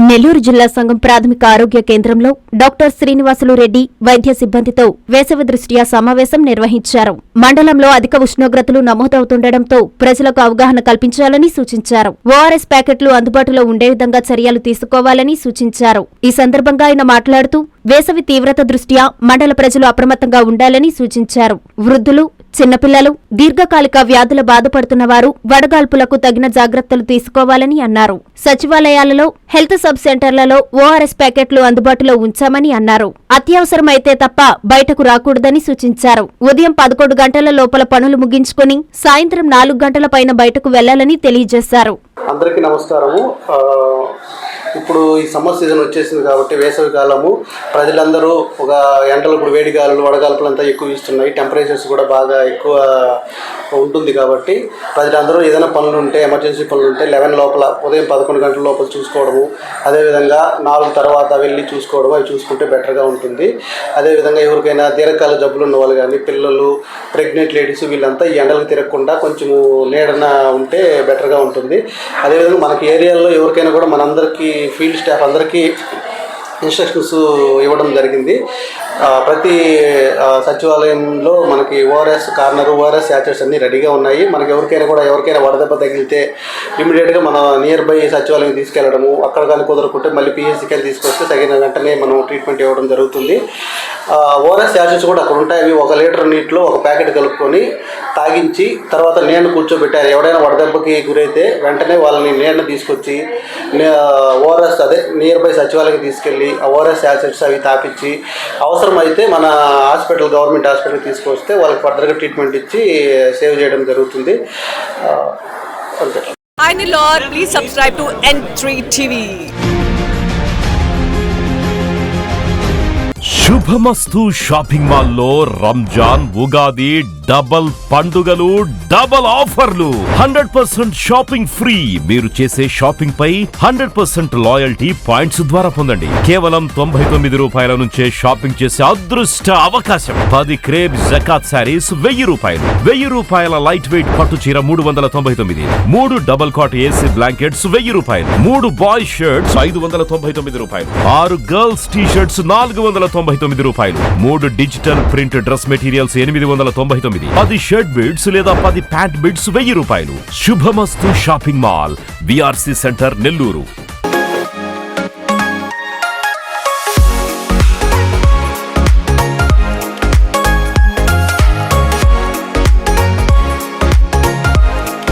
నెల్లూరు జిల్లా సంఘం ప్రాథమిక ఆరోగ్య కేంద్రంలో డాక్టర్ శ్రీనివాసులు రెడ్డి వైద్య సిబ్బందితో వేసవి దృష్ట్యా సమావేశం నిర్వహించారు. మండలంలో అధిక ఉష్ణోగ్రతలు నమోదవుతుండటంతో ప్రజలకు అవగాహన కల్పించాలని సూచించారు. ఓఆర్ఎస్ ప్యాకెట్లు అందుబాటులో ఉండే విధంగా చర్యలు తీసుకోవాలని సూచించారు. ఈ సందర్భంగా ఆయన మాట్లాడుతూ వేసవి తీవ్రత దృష్ట్యా మండల ప్రజలు అప్రమత్తంగా ఉండాలని సూచించారు. వృద్ధులు, చిన్నపిల్లలు, దీర్ఘకాలిక వ్యాధుల బాధపడుతున్న వారు వడగాల్పులకు తగిన జాగ్రత్తలు తీసుకోవాలని అన్నారు. సచివాలయాలలో, హెల్త్ సబ్ సెంటర్లలో ఓఆర్ఎస్ ప్యాకెట్లు అందుబాటులో ఉంచామని అన్నారు. అత్యవసరమైతే తప్ప బయటకు రాకూడదని సూచించారు. ఉదయం 11 గంటల లోపల పనులు ముగించుకుని సాయంత్రం 4 గంటల పైన బయటకు వెళ్లాలని తెలియజేశారు. అందరికీ నమస్కారము. ఇప్పుడు ఈ సమ్మర్ సీజన్ వచ్చేసింది కాబట్టి వేసవి కాలము ప్రజలందరూ ఒక ఎండలు ఇప్పుడు వేడి గాలులు వడగాల్పులు అంతా ఎక్కువ ఇస్తున్నాయి. టెంపరేచర్స్ కూడా బాగా ఎక్కువ ఉంటుంది కాబట్టి ప్రజలందరూ ఏదైనా పనులు ఉంటే ఎమర్జెన్సీ పనులు ఉంటే 11 లోపల ఉదయం 11 గంటల లోపల చూసుకోవడము, అదేవిధంగా 4 తర్వాత వెళ్ళి చూసుకోవడం, అవి చూసుకుంటే బెటర్గా ఉంటుంది. అదేవిధంగా ఎవరికైనా దీర్ఘకాల జబ్బులు ఉన్న వాళ్ళు కానీ పిల్లలు, ప్రెగ్నెంట్ లేడీస్ వీళ్ళంతా ఈ ఎండలకు తిరగకుండా కొంచెము నీడన ఉంటే బెటర్గా ఉంటుంది. అదేవిధంగా మనకి ఏరియాలో ఎవరికైనా కూడా మనందరికీ ఫీల్డ్ స్టాఫ్ అందరికీ ఇన్స్ట్రక్షన్స్ ఇవ్వడం జరిగింది. ప్రతి సచివాలయంలో మనకి ఓఆర్ఎస్ కార్నర్, ఓఆర్ఎస్ యాచెట్స్ అన్నీ రెడీగా ఉన్నాయి. మనకి ఎవరికైనా వడదెబ్బ తగిలితే ఇమీడియట్గా మన నియర్ బై సచివాలయం తీసుకెళ్లడము, అక్కడ కానీ కుదరకుంటే మళ్ళీ పిహెచ్సికి వెళ్ళి తీసుకొస్తే తగిన వెంటనే మనం ట్రీట్మెంట్ ఇవ్వడం జరుగుతుంది. ఓఆర్ఎస్ యాచెట్స్ కూడా అక్కడ ఉంటాయి. 1 లీటర్ నీటిలో 1 ప్యాకెట్ కలుపుకొని తాగించి తర్వాత నీళ్ళను కూర్చోబెట్టారు. ఎవడైనా వడదెబ్బకి గురైతే వెంటనే వాళ్ళని నీళ్ళని తీసుకొచ్చి ఓఆర్ఎస్ నియర్ బై సచివాలయం తీసుకెళ్ళి ఓఆర్ఎస్ యాచెట్స్ అవి తాపించి అవసరమైతే మన హాస్పిటల్, గవర్నమెంట్ హాస్పిటల్ తీసుకొస్తే వాళ్ళకి ఫర్దర్గా ట్రీట్మెంట్ ఇచ్చి సేవ్ చేయడం జరుగుతుంది. అంతే. Hi Nellore, please subscribe to N3 TV. Subhamastu shopping మాల్లో రంజాన్, ఉగాది డబల్ పండుగలు, డబల్ ఆఫర్లు. 100% షాపింగ్ ఫ్రీ. మీరు చేసే షాపింగ్ పై 100% లాయల్టీ పాయింట్స్ ద్వారా పొందండి. కేవలం 99 రూపాయల నుంచే షాపింగ్ చేసే అదృష్ట అవకాశం. 10 క్రేప్ జకాత్ శారీస్ 1000 రూపాయలు. 1000 రూపాయల లైట్ వెయిట్ పట్టు చీర 399. 3 డబల్ కాట్ ఏసీ బ్లాంకెట్స్ 1000 రూపాయలు. 3 బాయ్స్ షర్ట్స్ 599 రూపాయలు. 6 గర్ల్స్ టీ షర్ట్స్ 499 రూపాయలు. 3 digital print dress materials 899. 10 shirt bids లేదా 10 ప్యాంట్ బిడ్స్ 1000 రూపాయలు. శుభమస్తు shopping mall, VRC centre, Nellore.